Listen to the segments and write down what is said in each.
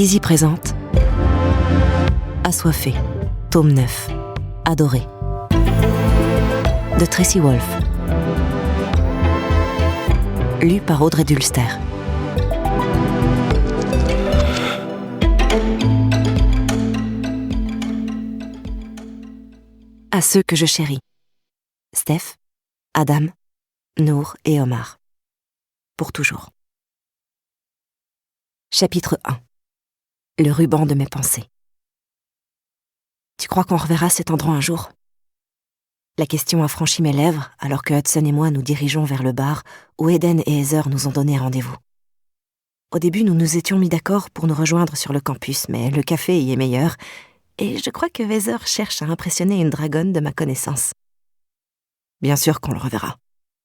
Lizzie présente Assoiffée, tome 9, Adoré, de Tracy Wolff. Lu par Audrey Dulster. À ceux que je chéris. Steph, Adam, Nour et Omar. Pour toujours. Chapitre 1. Le ruban de mes pensées. Tu crois qu'on reverra cet endroit un jour ? La question a franchi mes lèvres alors que Hudson et moi nous dirigeons vers le bar où Eden et Heather nous ont donné rendez-vous. Au début, nous nous étions mis d'accord pour nous rejoindre sur le campus, mais le café y est meilleur et je crois que Heather cherche à impressionner une dragonne de ma connaissance. Bien sûr qu'on le reverra,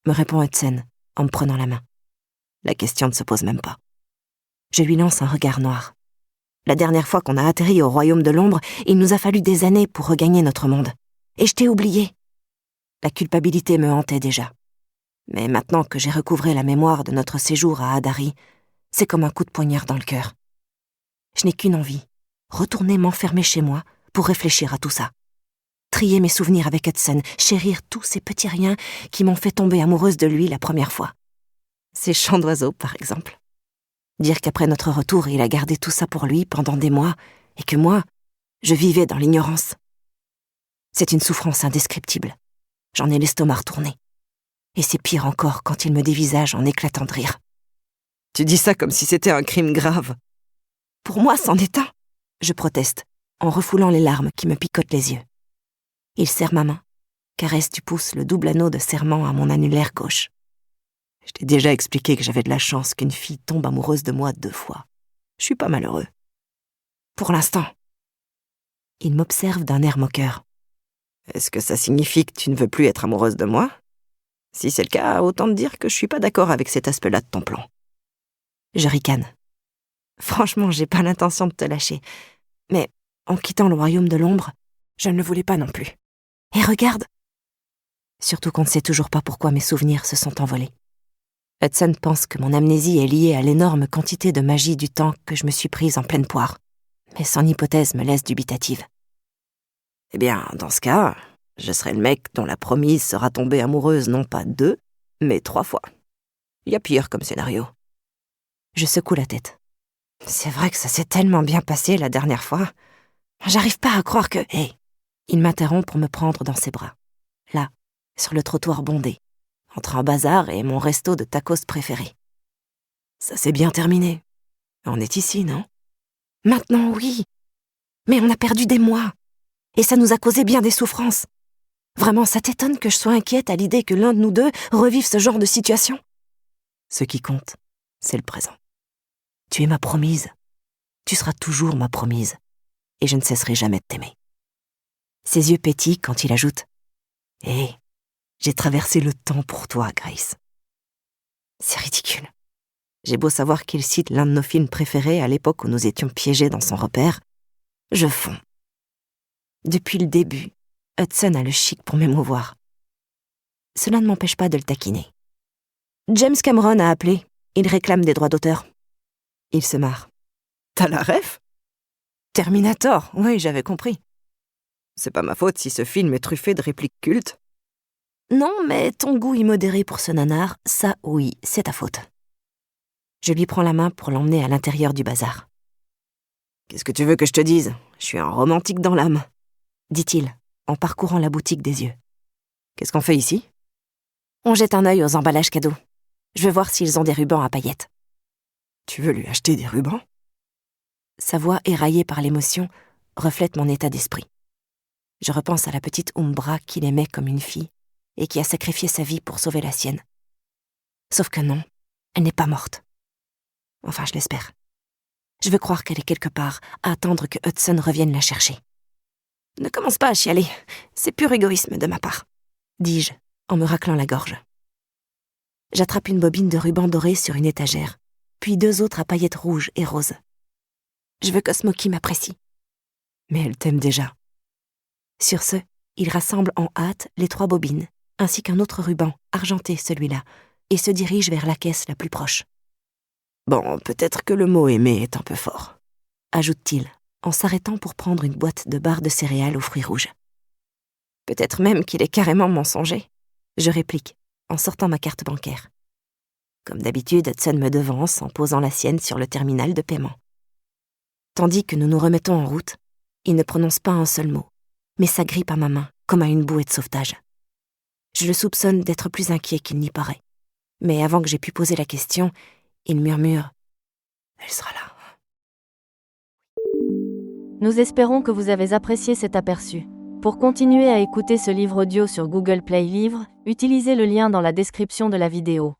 me répond Hudson en me prenant la main. La question ne se pose même pas. Je lui lance un regard noir. La dernière fois qu'on a atterri au royaume de l'ombre, il nous a fallu des années pour regagner notre monde. Et je t'ai oublié. La culpabilité me hantait déjà. Mais maintenant que j'ai recouvré la mémoire de notre séjour à Adari, c'est comme un coup de poignard dans le cœur. Je n'ai qu'une envie, retourner m'enfermer chez moi pour réfléchir à tout ça. Trier mes souvenirs avec Hudson, chérir tous ces petits riens qui m'ont fait tomber amoureuse de lui la première fois. Ces chants d'oiseaux, par exemple. Dire qu'après notre retour, il a gardé tout ça pour lui pendant des mois, et que moi, je vivais dans l'ignorance. C'est une souffrance indescriptible. J'en ai l'estomac retourné. Et c'est pire encore quand il me dévisage en éclatant de rire. Tu dis ça comme si c'était un crime grave. Pour moi, c'en est un, je proteste, en refoulant les larmes qui me picotent les yeux. Il serre ma main, caresse du pouce le double anneau de serrement à mon annulaire gauche. Je t'ai déjà expliqué que j'avais de la chance qu'une fille tombe amoureuse de moi 2 fois. Je suis pas malheureux. Pour l'instant. Il m'observe d'un air moqueur. Est-ce que ça signifie que tu ne veux plus être amoureuse de moi ? Si c'est le cas, autant te dire que je suis pas d'accord avec cet aspect-là de ton plan. Je ricane. Franchement, j'ai pas l'intention de te lâcher. Mais en quittant le royaume de l'ombre, je ne le voulais pas non plus. Et regarde ! Surtout qu'on ne sait toujours pas pourquoi mes souvenirs se sont envolés. Hudson pense que mon amnésie est liée à l'énorme quantité de magie du temps que je me suis prise en pleine poire. Mais son hypothèse me laisse dubitative. Eh bien, dans ce cas, je serai le mec dont la promise sera tombée amoureuse non pas 2, mais 3 fois. Il y a pire comme scénario. Je secoue la tête. C'est vrai que ça s'est tellement bien passé la dernière fois. J'arrive pas à croire que... Hey, il m'interrompt pour me prendre dans ses bras. Là, sur le trottoir bondé. Entre un bazar et mon resto de tacos préféré. Ça s'est bien terminé. On est ici, non ? Maintenant, oui. Mais on a perdu des mois. Et ça nous a causé bien des souffrances. Vraiment, ça t'étonne que je sois inquiète à l'idée que l'un de nous deux revive ce genre de situation ? Ce qui compte, c'est le présent. Tu es ma promise. Tu seras toujours ma promise. Et je ne cesserai jamais de t'aimer. Ses yeux pétillent quand il ajoute « Hé, j'ai traversé le temps pour toi, Grace. » C'est ridicule. J'ai beau savoir qu'il cite l'un de nos films préférés à l'époque où nous étions piégés dans son repère. Je fonds. Depuis le début, Hudson a le chic pour m'émouvoir. Cela ne m'empêche pas de le taquiner. James Cameron a appelé. Il réclame des droits d'auteur. Il se marre. T'as la ref ? Terminator, oui, j'avais compris. C'est pas ma faute si ce film est truffé de répliques cultes. Non, mais ton goût immodéré pour ce nanar, ça, oui, c'est ta faute. Je lui prends la main pour l'emmener à l'intérieur du bazar. Qu'est-ce que tu veux que je te dise ? Je suis un romantique dans l'âme, dit-il, en parcourant la boutique des yeux. Qu'est-ce qu'on fait ici ? On jette un œil aux emballages cadeaux. Je veux voir s'ils ont des rubans à paillettes. Tu veux lui acheter des rubans ? Sa voix éraillée par l'émotion reflète mon état d'esprit. Je repense à la petite Umbra qu'il aimait comme une fille et qui a sacrifié sa vie pour sauver la sienne. Sauf que non, elle n'est pas morte. Enfin, je l'espère. Je veux croire qu'elle est quelque part, à attendre que Hudson revienne la chercher. Ne commence pas à chialer, c'est pur égoïsme de ma part, dis-je, en me raclant la gorge. J'attrape une bobine de ruban doré sur une étagère, puis 2 autres à paillettes rouges et roses. Je veux que Smokey m'apprécie. Mais elle t'aime déjà. Sur ce, il rassemble en hâte les 3 bobines, ainsi qu'un autre ruban, argenté celui-là, et se dirige vers la caisse la plus proche. Bon, peut-être que le mot « aimer » est un peu fort. ajoute-t-il, en s'arrêtant pour prendre une boîte de barres de céréales aux fruits rouges. Peut-être même qu'il est carrément mensonger, je réplique, en sortant ma carte bancaire. Comme d'habitude, Hudson me devance en posant la sienne sur le terminal de paiement. Tandis que nous nous remettons en route, il ne prononce pas un seul mot, mais s'agrippe à ma main comme à une bouée de sauvetage. Je le soupçonne d'être plus inquiet qu'il n'y paraît. Mais avant que j'aie pu poser la question, il murmure « Elle sera là. » Nous espérons que vous avez apprécié cet aperçu. Pour continuer à écouter ce livre audio sur Google Play Livres, utilisez le lien dans la description de la vidéo.